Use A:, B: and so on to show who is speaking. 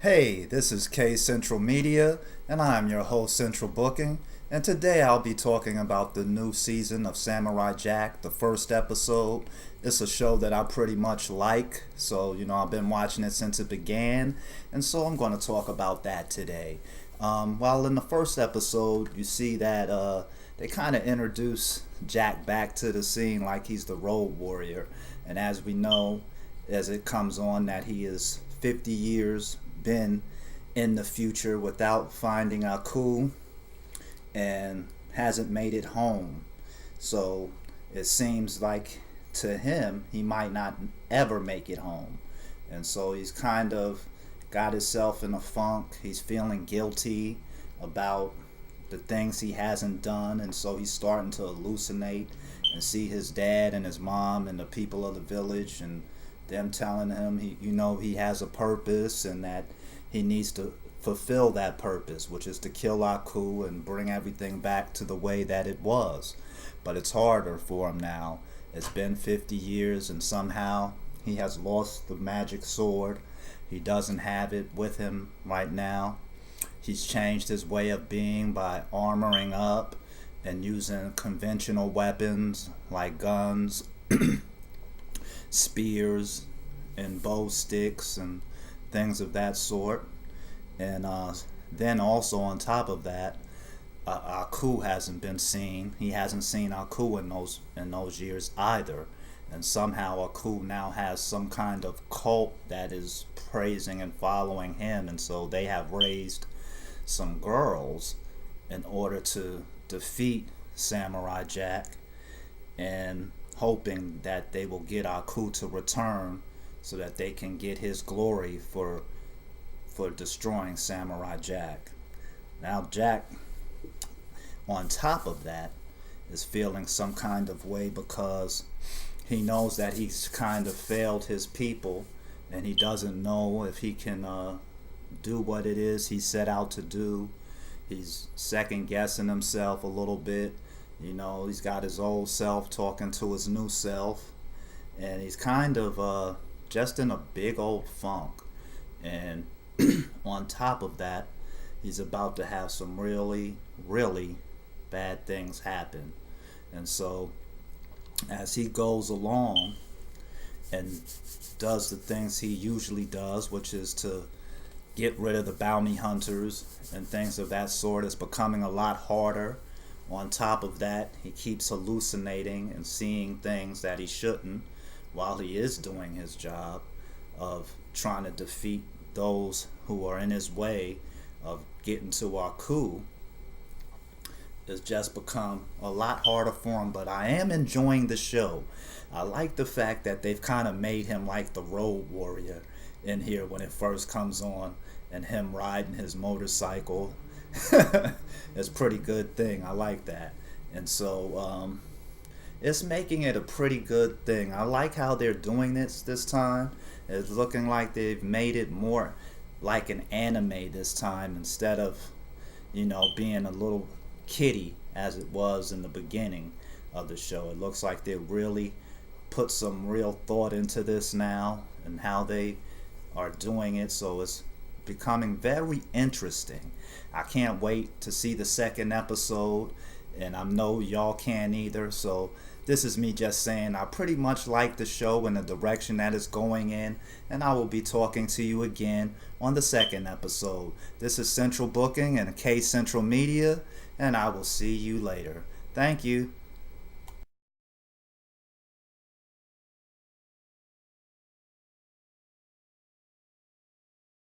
A: Hey, this is K Central Media, and I'm your host, Central Booking. And today I'll be talking about the new season of Samurai Jack, the first episode. It's a show that I pretty much like, so I've been watching it since it began, and so I'm going to talk about that today. Well, in the first episode, you see that they kind of introduce Jack back to the scene like he's the road warrior, and as we know, as it comes on, that he is 50 years been in the future without finding Aku and hasn't made it home. So it seems like to him he might not ever make it home. And so he's kind of got himself in a funk. He's feeling guilty about the things he hasn't done, and so he's starting to hallucinate and see his dad and his mom and the people of the village and them telling him he has a purpose and that he needs to fulfill that purpose, which is to kill Aku and bring everything back to the way that it was. But it's harder for him now. It's been 50 years and somehow he has lost the magic sword. He doesn't have it with him right now. He's changed his way of being by armoring up and using conventional weapons like guns, spears, and bow sticks and things of that sort. And then also on top of that, Aku hasn't been seen. He hasn't seen Aku in those years either. And somehow Aku now has some kind of cult that is praising and following him, and so they have raised some girls in order to defeat Samurai Jack, and hoping that they will get Aku to return so that they can get his glory for destroying Samurai Jack. Now Jack, on top of that, is feeling some kind of way because he knows that he's kind of failed his people, and he doesn't know if he can do what it is he set out to do. He's second guessing himself a little bit. He's got his old self talking to his new self, and he's kind of just in a big old funk. And on top of that, he's about to have some really, really bad things happen. And so, as he goes along and does the things he usually does, which is to get rid of the bounty hunters and things of that sort, it's becoming a lot harder. On top of that, he keeps hallucinating and seeing things that he shouldn't while he is doing his job of trying to defeat those who are in his way of getting to Aku. It's just become a lot harder for him, but I am enjoying the show. I like the fact that they've kind of made him like the road warrior in here when it first comes on, and him riding his motorcycle. It's a pretty good thing. I like that. And so it's making it a pretty good thing. I like how they're doing this time. It's looking like they've made it more like an anime this time instead of, being a little kiddie as it was in the beginning of the show. It looks like they really put some real thought into this now and how they are doing it. So it's becoming very interesting. I can't wait to see the second episode, and I know y'all can't either. So this is me just saying I pretty much like the show and the direction that it's going in, and I will be talking to you again on the second episode. This is Central Booking and K Central Media, and I will see you later. Thank you.